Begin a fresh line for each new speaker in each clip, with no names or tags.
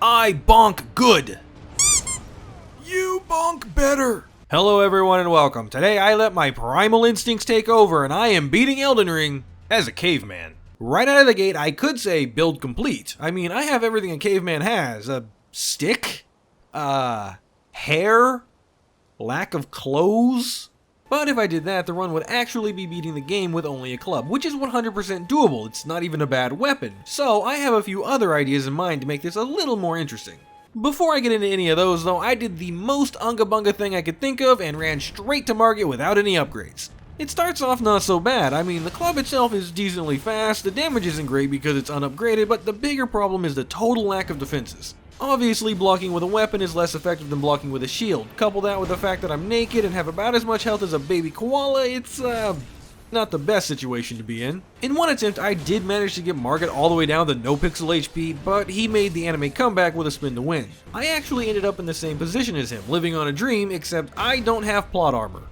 I bonk good. You bonk better. Hello everyone and welcome. Today I let my primal instincts take over and I am beating Elden Ring as a caveman. Right out of the gate I could say build complete. I mean, I have everything a caveman has. A stick? Hair? Lack of clothes? But if I did that, the run would actually be beating the game with only a club, which is 100% doable. It's not even a bad weapon. So I have a few other ideas in mind to make this a little more interesting. Before I get into any of those though, I did the most unga bunga thing I could think of and ran straight to market without any upgrades. It starts off not so bad. I mean, the club itself is decently fast, the damage isn't great because it's unupgraded, but the bigger problem is the total lack of defenses. Obviously, blocking with a weapon is less effective than blocking with a shield. Couple that with the fact that I'm naked and have about as much health as a baby koala, it's, not the best situation to be in. In one attempt, I did manage to get Margit all the way down to no pixel HP, but he made the anime comeback with a spin to win. I actually ended up in the same position as him, living on a dream, except I don't have plot armor.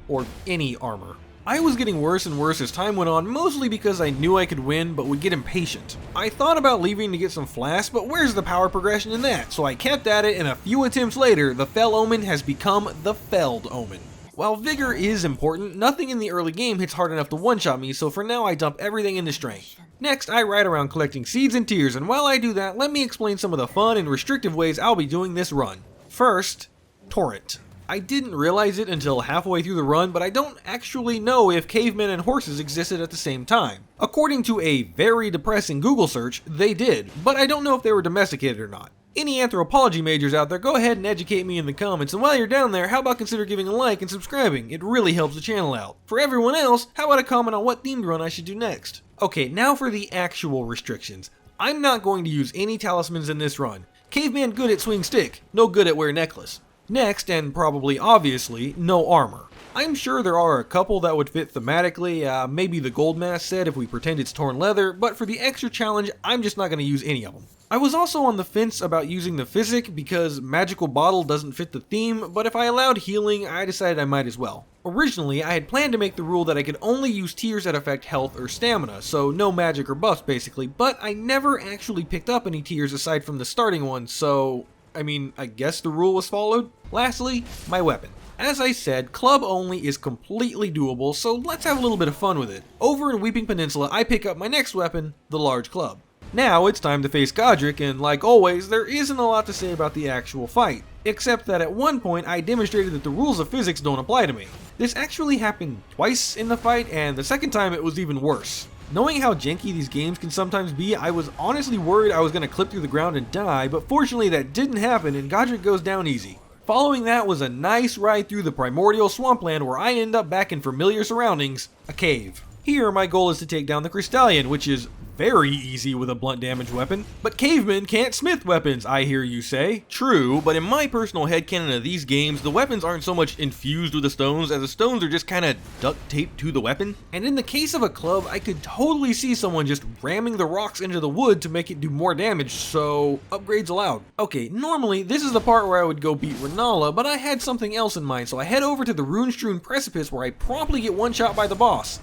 Or any armor. I was getting worse and worse as time went on, mostly because I knew I could win, but would get impatient. I thought about leaving to get some flasks, but where's the power progression in that? So I kept at it, and a few attempts later, the Fell Omen has become the Felled Omen. While Vigor is important, nothing in the early game hits hard enough to one-shot me, so for now I dump everything into Strength. Next, I ride around collecting seeds and tears, and while I do that, let me explain some of the fun and restrictive ways I'll be doing this run. First, Torrent. I didn't realize it until halfway through the run, but I don't actually know if cavemen and horses existed at the same time. According to a very depressing Google search, they did, but I don't know if they were domesticated or not. Any anthropology majors out there, go ahead and educate me in the comments, and while you're down there, how about consider giving a like and subscribing? It really helps the channel out. For everyone else, how about a comment on what themed run I should do next? Okay, now for the actual restrictions. I'm not going to use any talismans in this run. Caveman good at swing stick, no good at wear necklace. Next, and probably obviously, no armor. I'm sure there are a couple that would fit thematically, maybe the gold mask set if we pretend it's torn leather, but for the extra challenge, I'm just not going to use any of them. I was also on the fence about using the physic because magical bottle doesn't fit the theme, but if I allowed healing, I decided I might as well. Originally, I had planned to make the rule that I could only use tears that affect health or stamina, so no magic or buffs basically, but I never actually picked up any tears aside from the starting one, so I guess the rule was followed. Lastly, my weapon. As I said, club only is completely doable, so let's have a little bit of fun with it. Over in Weeping Peninsula, I pick up my next weapon, the large club. Now it's time to face Godrick, and like always, there isn't a lot to say about the actual fight, except that at one point I demonstrated that the rules of physics don't apply to me. This actually happened twice in the fight, and the second time it was even worse. Knowing how janky these games can sometimes be, I was honestly worried I was going to clip through the ground and die, but fortunately that didn't happen and Godrick goes down easy. Following that was a nice ride through the primordial swampland where I end up back in familiar surroundings, a cave. Here my goal is to take down the Crystallion, which is very easy with a blunt damage weapon. But cavemen can't smith weapons, I hear you say. True, but in my personal headcanon of these games, the weapons aren't so much infused with the stones as the stones are just kinda duct taped to the weapon. And in the case of a club, I could totally see someone just ramming the rocks into the wood to make it do more damage, so upgrades allowed. Okay, normally this is the part where I would go beat Renala, but I had something else in mind, so I head over to the rune-strewn precipice where I promptly get one shot by the boss.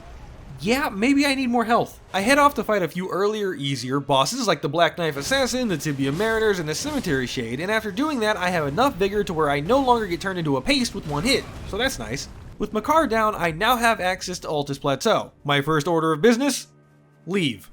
Yeah, maybe I need more health. I head off to fight a few earlier, easier bosses like the Black Knife Assassin, the Tibia Mariners, and the Cemetery Shade, and after doing that I have enough vigor to where I no longer get turned into a paste with one hit, so that's nice. With Makar down, I now have access to Altus Plateau. My first order of business? Leave.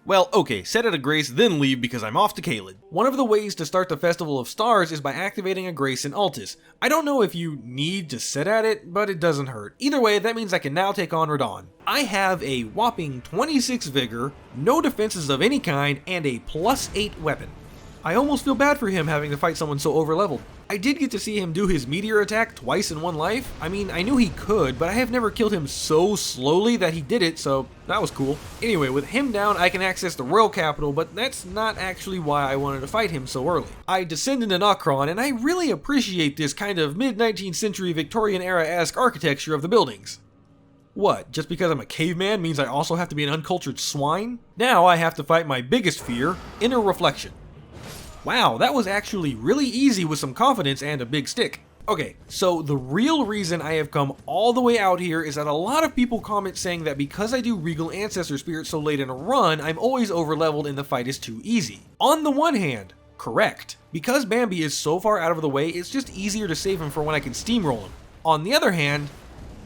Well, okay, set at a grace, then leave because I'm off to Caelid. One of the ways to start the Festival of Stars is by activating a grace in Altus. I don't know if you need to set at it, but it doesn't hurt. Either way, that means I can now take on Radahn. I have a whopping 26 vigor, no defenses of any kind, and a +8 weapon. I almost feel bad for him having to fight someone so overleveled. I did get to see him do his meteor attack twice in one life. I mean, I knew he could, but I have never killed him so slowly that he did it, so that was cool. Anyway, with him down, I can access the royal capital, but that's not actually why I wanted to fight him so early. I descend into Nokron, and I really appreciate this kind of mid-19th century Victorian era-esque architecture of the buildings. What, just because I'm a caveman means I also have to be an uncultured swine? Now I have to fight my biggest fear, Inner Reflection. Wow, that was actually really easy with some confidence and a big stick. Okay, so the real reason I have come all the way out here is that a lot of people comment saying that because I do Regal Ancestor Spirit so late in a run, I'm always overleveled and the fight is too easy. On the one hand, Correct. Because Bambi is so far out of the way, it's just easier to save him for when I can steamroll him. On the other hand,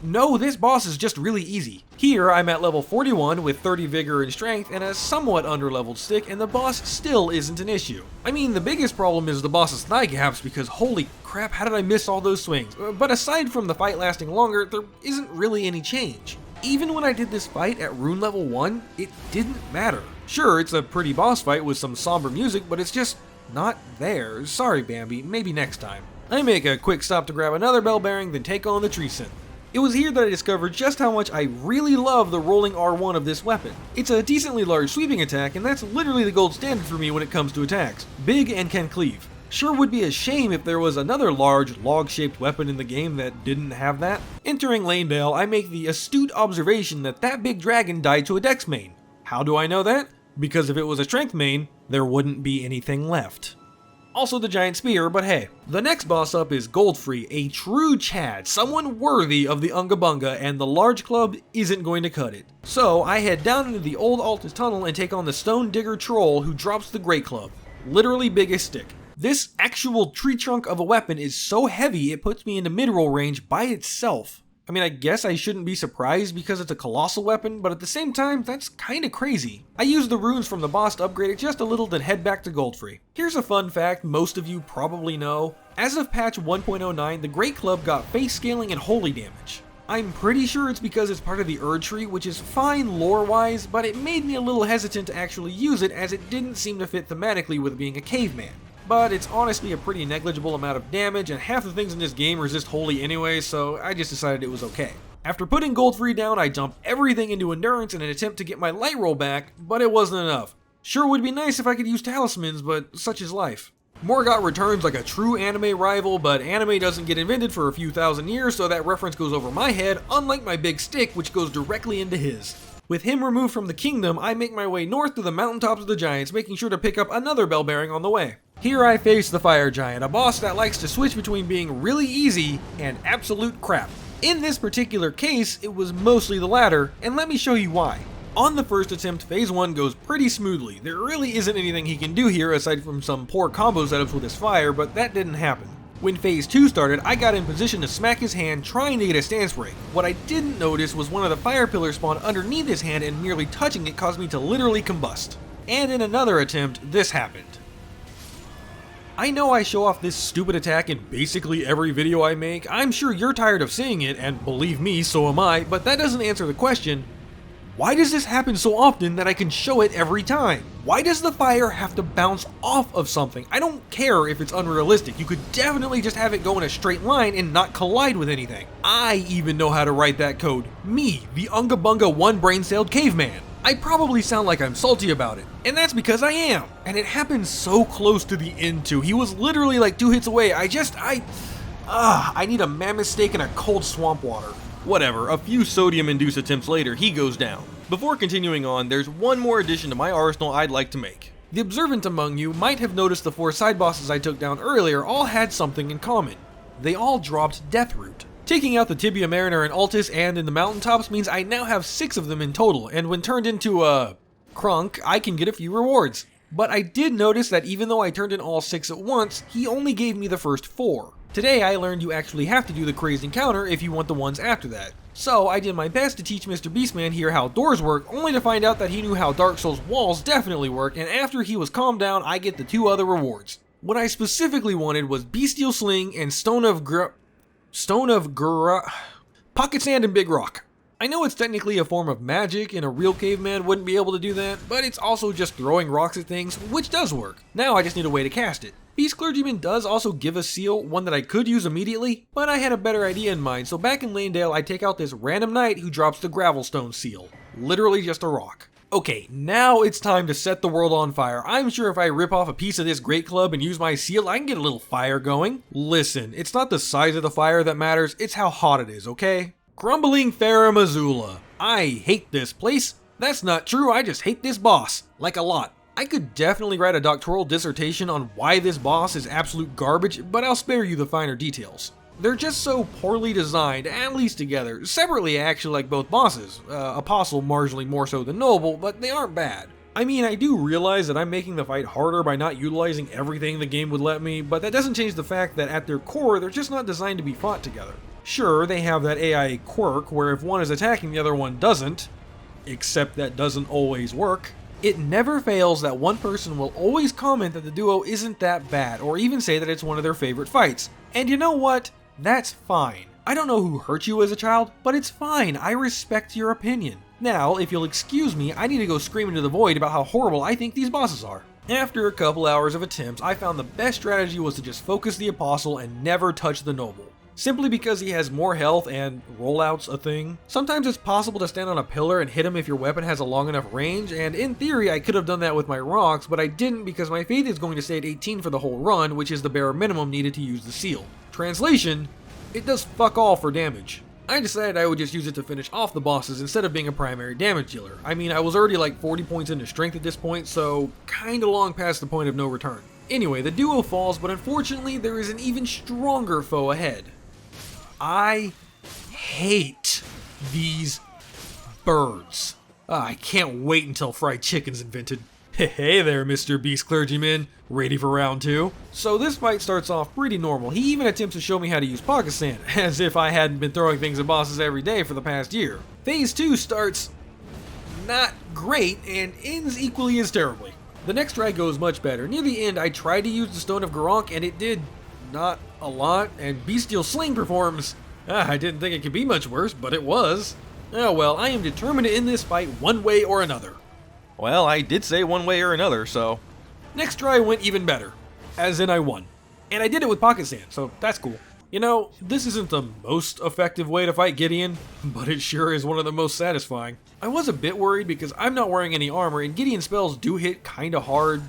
no, this boss is just really easy. Here, I'm at level 41 with 30 vigor and strength and a somewhat underleveled stick, and the boss still isn't an issue. I mean, the biggest problem is the boss's thigh gaps because holy crap, how did I miss all those swings? But aside from the fight lasting longer, there isn't really any change. Even when I did this fight at rune level 1, it didn't matter. Sure, it's a pretty boss fight with some somber music, but it's just not there. Sorry Bambi, maybe next time. I make a quick stop to grab another bell bearing, then take on the tree synth. It was here that I discovered just how much I really love the rolling R1 of this weapon. It's a decently large sweeping attack, and that's literally the gold standard for me when it comes to attacks. Big and can cleave. Sure would be a shame if there was another large, log-shaped weapon in the game that didn't have that. Entering Lanedale, I make the astute observation that that big dragon died to a dex main. How do I know that? Because if it was a strength main, there wouldn't be anything left. Also the giant spear, but hey. The next boss up is Godfrey, a true Chad, someone worthy of the Unga Bunga, and the large club isn't going to cut it. So I head down into the old Altus tunnel and take on the Stone Digger Troll who drops the Great Club. Literally biggest stick. This actual tree trunk of a weapon is so heavy it puts me into mid-roll range by itself. I mean, I guess I shouldn't be surprised because it's a colossal weapon, but at the same time, that's kinda crazy. I used the runes from the boss to upgrade it just a little, then head back to Godfrey. Here's a fun fact most of you probably know. As of patch 1.09, the Great Club got face scaling and holy damage. I'm pretty sure it's because it's part of the Erd tree, which is fine lore-wise, but it made me a little hesitant to actually use it as it didn't seem to fit thematically with being a caveman. But it's honestly a pretty negligible amount of damage, and half the things in this game resist holy anyway, so I just decided it was okay. After putting Godfrey down, I dumped everything into endurance in an attempt to get my light roll back, but it wasn't enough. Sure would be nice if I could use talismans, but such is life. Morgott returns like a true anime rival, but anime doesn't get invented for a few thousand years, so that reference goes over my head, unlike my big stick, which goes directly into his. With him removed from the kingdom, I make my way north to the mountaintops of the giants, making sure to pick up another bell bearing on the way. Here I face the Fire Giant, a boss that likes to switch between being really easy and absolute crap. In this particular case, it was mostly the latter, and let me show you why. On the first attempt, phase 1 goes pretty smoothly. There really isn't anything he can do here aside from some poor combo setups with his fire, but that didn't happen. When phase 2 started, I got in position to smack his hand trying to get a stance break. What I didn't notice was one of the fire pillars spawned underneath his hand and merely touching it caused me to literally combust. And in another attempt, this happened. I know I show off this stupid attack in basically every video I make. I'm sure you're tired of seeing it, and believe me, so am I, but that doesn't answer the question. Why does this happen so often that I can show it every time? Why does the fire have to bounce off of something? I don't care if it's unrealistic. You could definitely just have it go in a straight line and not collide with anything. I even know how to write that code. Me, the Unga Bunga one-brain-celled caveman. I probably sound like I'm salty about it, and that's because I am. And it happened so close to the end too. He was literally like 2 hits away. I need a mammoth steak and a cold swamp water. Whatever, a few sodium-induced attempts later, he goes down. Before continuing on, there's one more addition to my arsenal I'd like to make. The observant among you might have noticed the 4 side bosses I took down earlier all had something in common. They all dropped Deathroot. Taking out the Tibia Mariner in Altus and in the mountaintops means I now have 6 of them in total, and when turned into Krunk, I can get a few rewards. But I did notice that even though I turned in all 6 at once, he only gave me the first 4. Today I learned you actually have to do the crazed encounter if you want the ones after that. So I did my best to teach Mr. Beastman here how doors work, only to find out that he knew how Dark Souls walls definitely work, and after he was calmed down, I get the 2 other rewards. What I specifically wanted was Bestial Sling and Pocket Sand and Big Rock. I know it's technically a form of magic and a real caveman wouldn't be able to do that, but it's also just throwing rocks at things, which does work. Now I just need a way to cast it. Beast Clergyman does also give a seal, one that I could use immediately, but I had a better idea in mind, so back in Lanedale I take out this random knight who drops the Gravelstone seal. Literally just a rock. Okay, now it's time to set the world on fire. I'm sure if I rip off a piece of this Great Club and use my seal, I can get a little fire going. Listen, it's not the size of the fire that matters, it's how hot it is, okay? Crumbling Farum Azula. I hate this place. That's not true, I just hate this boss. Like a lot. I could definitely write a doctoral dissertation on why this boss is absolute garbage, but I'll spare you the finer details. They're just so poorly designed, at least together. Separately, I actually like both bosses. Apostle marginally more so than Noble, but they aren't bad. I mean, I do realize that I'm making the fight harder by not utilizing everything the game would let me, but that doesn't change the fact that at their core, they're just not designed to be fought together. Sure, they have that AI quirk where if one is attacking, the other one doesn't, except that doesn't always work. It never fails that one person will always comment that the duo isn't that bad, or even say that it's one of their favorite fights. And you know what? That's fine. I don't know who hurt you as a child, but it's fine. I respect your opinion. Now, if you'll excuse me, I need to go scream into the void about how horrible I think these bosses are. After a couple hours of attempts, I found the best strategy was to just focus the Apostle and never touch the Noble. Simply because he has more health and rollouts a thing. Sometimes it's possible to stand on a pillar and hit him if your weapon has a long enough range, and in theory I could have done that with my rocks, but I didn't because my faith is going to stay at 18 for the whole run, which is the bare minimum needed to use the seal. Translation, it does fuck all for damage. I decided I would just use it to finish off the bosses instead of being a primary damage dealer. I mean, I was already like 40 points into strength at this point, so kinda long past the point of no return. Anyway, the duo falls, but unfortunately there is an even stronger foe ahead. I hate these birds. I can't wait until fried chicken's invented. Hey there, Mr. Beast Clergyman. Ready for round 2? So this fight starts off pretty normal. He even attempts to show me how to use Pocket Sand, as if I hadn't been throwing things at bosses every day for the past year. Phase 2 starts not great and ends equally as terribly. The next try goes much better. Near the end, I tried to use the Stone of Garrock and it did not a lot, and Bestial Sling performs. I didn't think it could be much worse, but it was. Oh well, I am determined to end this fight one way or another.
Well, I did say one way or another, so...
Next try went even better, as in I won. And I did it with Pocket Sand, so that's cool. You know, this isn't the most effective way to fight Gideon, but it sure is one of the most satisfying. I was a bit worried because I'm not wearing any armor and Gideon spells do hit kinda hard,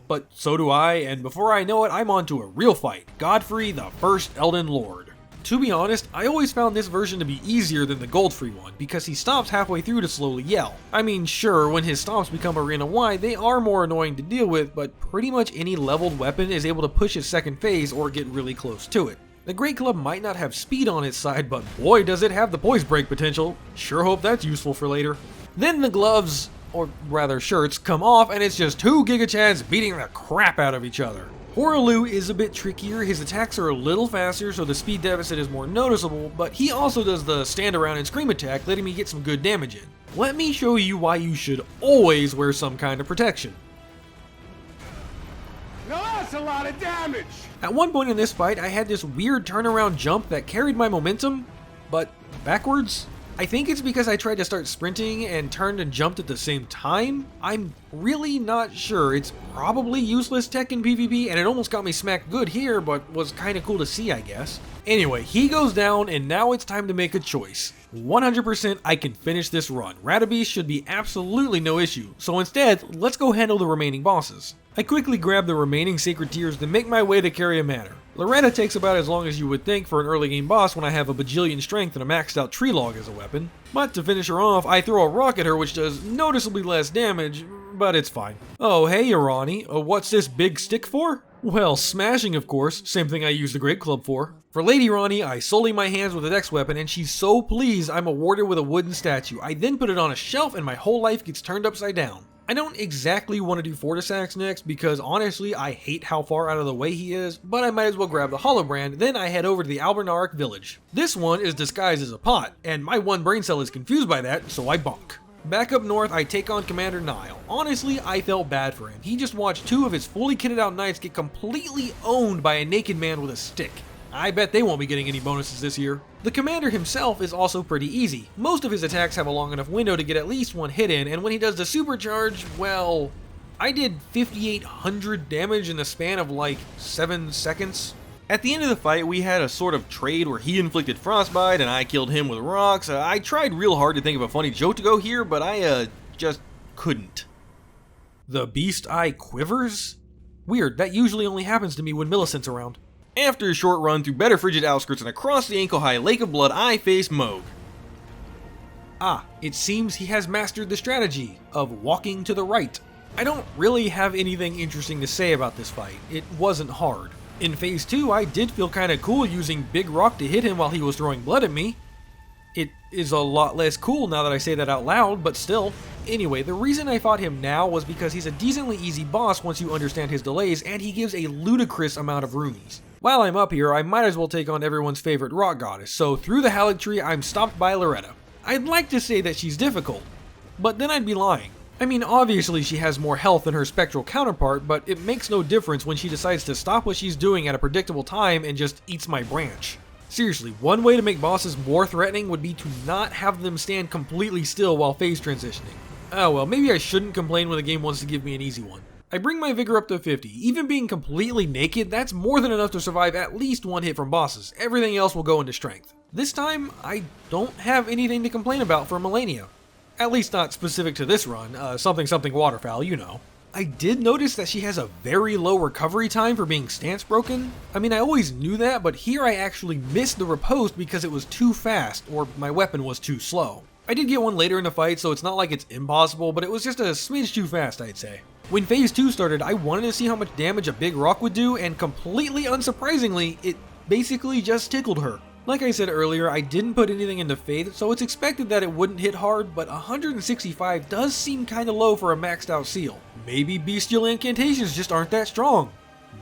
but so do I, and before I know it, I'm on to a real fight. Godfrey, the first Elden Lord. To be honest, I always found this version to be easier than the Godfrey one, because he stops halfway through to slowly yell. I mean, sure, when his stomps become arena wide, they are more annoying to deal with, but pretty much any leveled weapon is able to push his second phase or get really close to it. The Great Club might not have speed on its side, but boy does it have the poise break potential. Sure hope that's useful for later. Then the gloves, or rather shirts, come off and it's just two Giga Chads beating the crap out of each other. Hoaraloo is a bit trickier, his attacks are a little faster so the speed deficit is more noticeable, but he also does the stand around and scream attack, letting me get some good damage in. Let me show you why you should always wear some kind of protection.
Now that's a lot of damage!
At one point in this fight, I had this weird turnaround jump that carried my momentum, but backwards? I think it's because I tried to start sprinting and turned and jumped at the same time. I'm really not sure. It's probably useless tech in PvP, and it almost got me smacked good here, but was kinda cool to see, I guess. Anyway, he goes down, and now it's time to make a choice. 100% I can finish this run. Radabeast should be absolutely no issue, so instead, let's go handle the remaining bosses. I quickly grab the remaining Sacred Tears to make my way to Caria Manor. Loretta takes about as long as you would think for an early game boss when I have a bajillion strength and a maxed out tree log as a weapon. But to finish her off, I throw a rock at her which does noticeably less damage, but it's fine. Oh hey Irani, what's this big stick for? Well, smashing of course, same thing I use the Great Club for. For Lady Ranni, I sully my hands with a dex weapon and she's so pleased I'm awarded with a wooden statue. I then put it on a shelf and my whole life gets turned upside down. I don't exactly want to do Fortisax next because honestly I hate how far out of the way he is, but I might as well grab the Holobrand, then I head over to the Albernaric village. This one is disguised as a pot, and my one brain cell is confused by that, so I bonk. Back up north, I take on Commander Nile. Honestly, I felt bad for him. He just watched two of his fully kitted out knights get completely owned by a naked man with a stick. I bet they won't be getting any bonuses this year. The commander himself is also pretty easy. Most of his attacks have a long enough window to get at least one hit in, and when he does the supercharge, well, I did 5,800 damage in the span of like 7 seconds.
At the end of the fight, we had a sort of trade where he inflicted frostbite and I killed him with rocks. I tried real hard to think of a funny joke to go here, but I just couldn't.
The Beast Eye quivers? Weird, that usually only happens to me when Millicent's around.
After a short run through better frigid outskirts and across the ankle-high lake of blood, I face Mohg.
Ah, it seems he has mastered the strategy of walking to the right. I don't really have anything interesting to say about this fight. It wasn't hard. In phase 2, I did feel kinda cool using Big Rock to hit him while he was throwing blood at me. It is a lot less cool now that I say that out loud, but still. Anyway, the reason I fought him now was because he's a decently easy boss once you understand his delays, and he gives a ludicrous amount of runes. While I'm up here, I might as well take on everyone's favorite rock goddess, so through the Haligtree, I'm stopped by Loretta. I'd like to say that she's difficult, but then I'd be lying. I mean, obviously she has more health than her spectral counterpart, but it makes no difference when she decides to stop what she's doing at a predictable time and just eats my branch. Seriously, one way to make bosses more threatening would be to not have them stand completely still while phase transitioning. Oh well, maybe I shouldn't complain when the game wants to give me an easy one. I bring my vigor up to 50. Even being completely naked, that's more than enough to survive at least one hit from bosses. Everything else will go into strength. This time, I don't have anything to complain about for Malenia. At least not specific to this run, something waterfowl, you know. I did notice that she has a very low recovery time for being stance broken. I mean, I always knew that, but here I actually missed the riposte because it was too fast, or my weapon was too slow. I did get one later in the fight, so it's not like it's impossible, but it was just a smidge too fast, I'd say. When phase 2 started, I wanted to see how much damage a big rock would do, and completely unsurprisingly, it basically just tickled her. Like I said earlier, I didn't put anything into Faith, so it's expected that it wouldn't hit hard, but 165 does seem kinda low for a maxed out seal. Maybe bestial incantations just aren't that strong.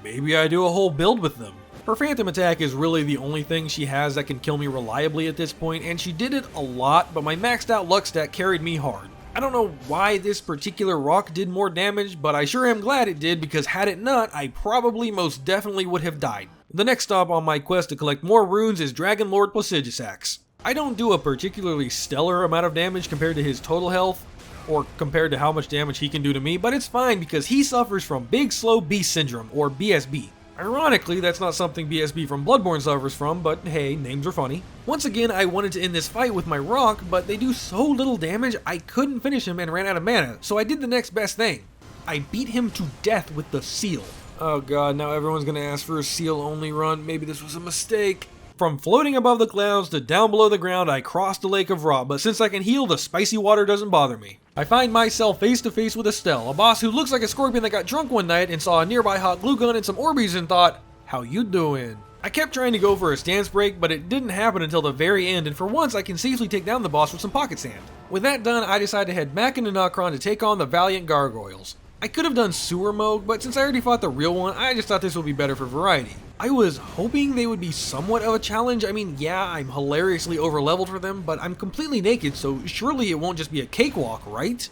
Maybe I do a whole build with them. Her phantom attack is really the only thing she has that can kill me reliably at this point, and she did it a lot, but my maxed out luck stat carried me hard. I don't know why this particular rock did more damage, but I sure am glad it did, because had it not, I probably most definitely would have died. The next stop on my quest to collect more runes is Dragon Lord Placidusax. I don't do a particularly stellar amount of damage compared to his total health, or compared to how much damage he can do to me, but it's fine because he suffers from Big Slow Beast Syndrome, or BSB. Ironically, that's not something BSB from Bloodborne suffers from, but hey, names are funny. Once again, I wanted to end this fight with my rock, but they do so little damage I couldn't finish him and ran out of mana, so I did the next best thing. I beat him to death with the seal. Oh god, now everyone's gonna ask for a seal only run, maybe this was a mistake. From floating above the clouds to down below the ground, I crossed the Lake of Rot, but since I can heal, the spicy water doesn't bother me. I find myself face to face with Estelle, a boss who looks like a scorpion that got drunk one night and saw a nearby hot glue gun and some Orbeez and thought, how you doing? I kept trying to go for a stance break, but it didn't happen until the very end, and for once I can safely take down the boss with some pocket sand. With that done, I decided to head back into Nokron to take on the Valiant Gargoyles. I could have done sewer mode, but since I already fought the real one, I just thought this would be better for variety. I was hoping they would be somewhat of a challenge. I mean, yeah, I'm hilariously overleveled for them, but I'm completely naked, so surely it won't just be a cakewalk, right?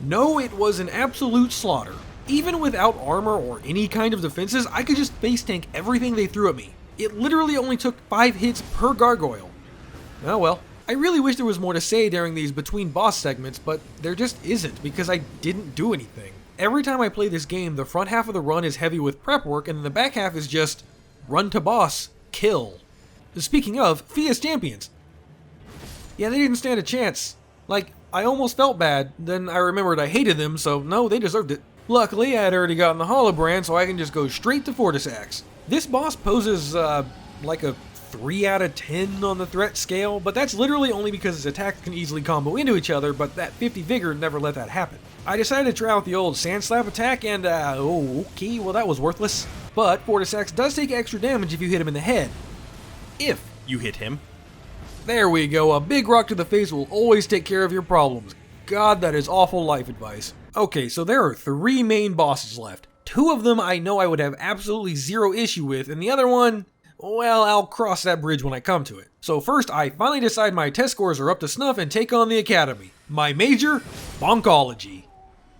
No, it was an absolute slaughter. Even without armor or any kind of defenses, I could just face tank everything they threw at me. It literally only took 5 hits per gargoyle. Oh well. I really wish there was more to say during these between boss segments, but there just isn't because I didn't do anything. Every time I play this game, the front half of the run is heavy with prep work, and then the back half is just run to boss, kill. Speaking of, Fia's champions. Yeah, they didn't stand a chance. Like, I almost felt bad, then I remembered I hated them, so no, they deserved it. Luckily, I had already gotten the Holobrand, so I can just go straight to Fortisax. This boss poses, like a 3 out of 10 on the threat scale, but that's literally only because his attacks can easily combo into each other, but that 50 vigor never let that happen. I decided to try out the old Sand Slap attack, and okay, well that was worthless. But Fortisax does take extra damage if you hit him in the head.
If you hit him.
There we go, a big rock to the face will always take care of your problems. God, that is awful life advice. Okay, so there are 3 main bosses left. 2 of them I know I would have absolutely zero issue with, and the other one, well, I'll cross that bridge when I come to it. So first, I finally decide my test scores are up to snuff and take on the Academy. My major? Bonkology.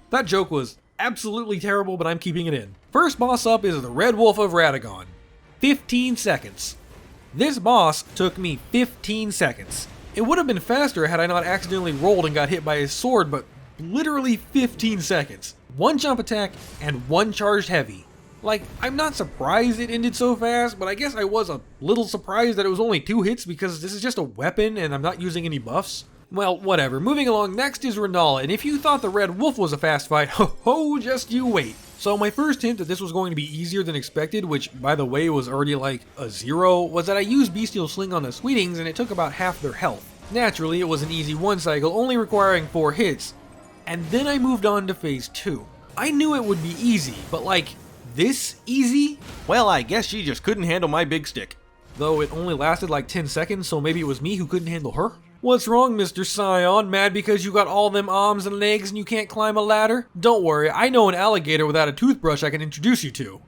That joke was absolutely terrible, but I'm keeping it in. First boss up is the Red Wolf of Radagon. 15 seconds. This boss took me 15 seconds. It would have been faster had I not accidentally rolled and got hit by his sword, but literally 15 seconds. 1 jump attack and 1 charged heavy. Like, I'm not surprised it ended so fast, but I guess I was a little surprised that it was only 2 hits because this is just a weapon and I'm not using any buffs. Well, whatever. Moving along, next is Renala, and if you thought the Red Wolf was a fast fight, ho, just you wait. So my first hint that this was going to be easier than expected, which by the way was already like a 0, was that I used Bestial Sling on the Sweetings and it took about half their health. Naturally, it was an easy 1 cycle, only requiring 4 hits, and then I moved on to phase 2. I knew it would be easy, but like, this easy?
Well, I guess she just couldn't handle my big stick.
Though it only lasted like 10 seconds, so maybe it was me who couldn't handle her? What's wrong, Mr. Scion? Mad because you got all them arms and legs and you can't climb a ladder? Don't worry, I know an alligator without a toothbrush I can introduce you to.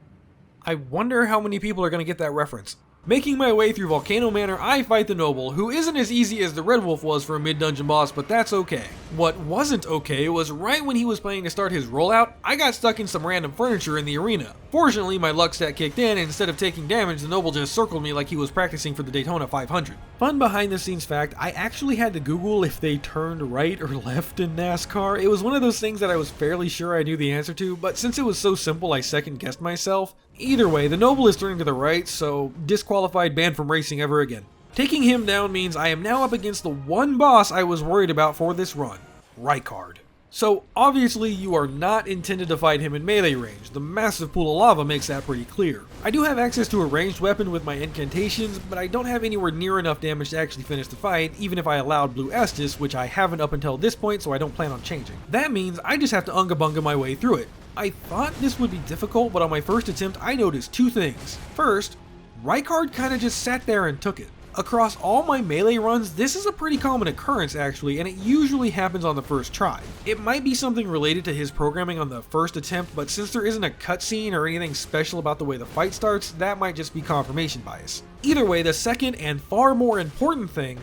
I wonder how many people are going to get that reference. Making my way through Volcano Manor, I fight the Noble, who isn't as easy as the Red Wolf was for a mid-dungeon boss, but that's okay. What wasn't okay was right when he was planning to start his rollout, I got stuck in some random furniture in the arena. Fortunately, my luck stat kicked in, and instead of taking damage, the Noble just circled me like he was practicing for the Daytona 500. Fun behind-the-scenes fact, I actually had to Google if they turned right or left in NASCAR. It was one of those things that I was fairly sure I knew the answer to, but since it was so simple I second-guessed myself. Either way, the Noble is turning to the right, so disqualified, banned from racing ever again. Taking him down means I am now up against the one boss I was worried about for this run, Rykard. So obviously you are not intended to fight him in melee range, the massive pool of lava makes that pretty clear. I do have access to a ranged weapon with my incantations, but I don't have anywhere near enough damage to actually finish the fight, even if I allowed Blue Estus, which I haven't up until this point, so I don't plan on changing. That means I just have to Unga Bunga my way through it. I thought this would be difficult, but on my first attempt I noticed two things. First, Rykard kinda just sat there and took it. Across all my melee runs, this is a pretty common occurrence actually, and it usually happens on the first try. It might be something related to his programming on the first attempt, but since there isn't a cutscene or anything special about the way the fight starts, that might just be confirmation bias. Either way, the second and far more important thing,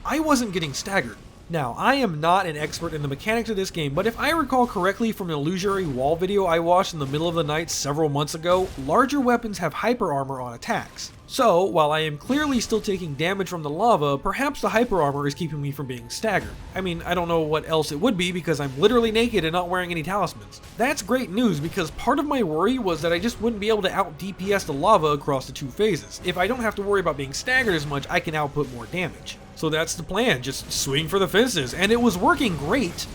I wasn't getting staggered. Now, I am not an expert in the mechanics of this game, but if I recall correctly from an illusory wall video I watched in the middle of the night several months ago, larger weapons have hyper armor on attacks. So, while I am clearly still taking damage from the lava, perhaps the hyper armor is keeping me from being staggered. I mean, I don't know what else it would be because I'm literally naked and not wearing any talismans. That's great news because part of my worry was that I just wouldn't be able to out DPS the lava across the two phases. If I don't have to worry about being staggered as much, I can output more damage. So that's the plan, just swing for the fences, and it was working great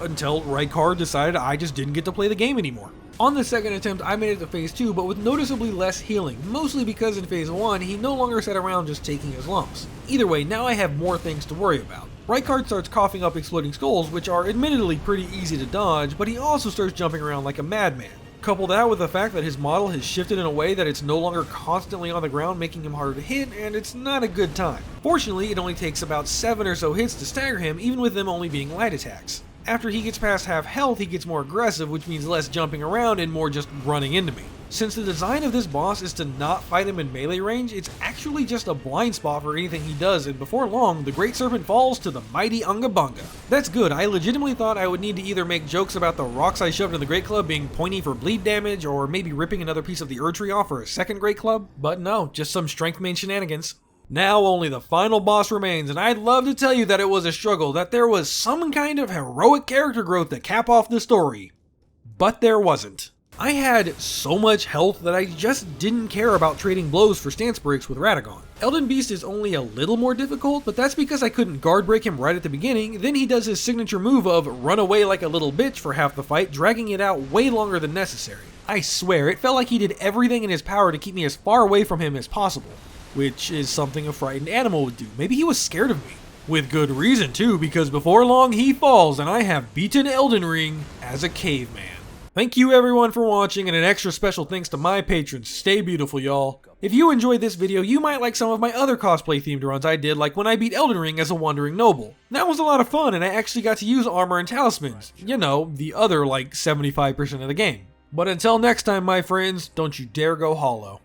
until Rykard decided I just didn't get to play the game anymore. On the second attempt, I made it to phase 2, but with noticeably less healing, mostly because in phase 1, he no longer sat around just taking his lumps. Either way, now I have more things to worry about. Rykard starts coughing up exploding skulls, which are admittedly pretty easy to dodge, but he also starts jumping around like a madman. Couple that with the fact that his model has shifted in a way that it's no longer constantly on the ground, making him harder to hit, and it's not a good time. Fortunately, it only takes about 7 or so hits to stagger him, even with them only being light attacks. After he gets past half health, he gets more aggressive, which means less jumping around and more just running into me. Since the design of this boss is to not fight him in melee range, it's actually just a blind spot for anything he does, and before long, the Great Serpent falls to the mighty Unga Bunga. That's good. I legitimately thought I would need to either make jokes about the rocks I shoved in the Great Club being pointy for bleed damage, or maybe ripping another piece of the Erdtree off for a second Great Club, but no, just some strength main shenanigans. Now only the final boss remains, and I'd love to tell you that it was a struggle, that there was some kind of heroic character growth to cap off the story. But there wasn't. I had so much health that I just didn't care about trading blows for stance breaks with Radagon. Elden Beast is only a little more difficult, but that's because I couldn't guard break him right at the beginning. Then he does his signature move of run away like a little bitch for half the fight, dragging it out way longer than necessary. I swear, it felt like he did everything in his power to keep me as far away from him as possible. Which is something a frightened animal would do. Maybe he was scared of me. With good reason too, because before long he falls and I have beaten Elden Ring as a caveman. Thank you everyone for watching, and an extra special thanks to my patrons. Stay beautiful, y'all. If you enjoyed this video, you might like some of my other cosplay themed runs I did, like when I beat Elden Ring as a Wandering Noble. That was a lot of fun, and I actually got to use armor and talismans. You know, the other like 75% of the game. But until next time, my friends, don't you dare go hollow.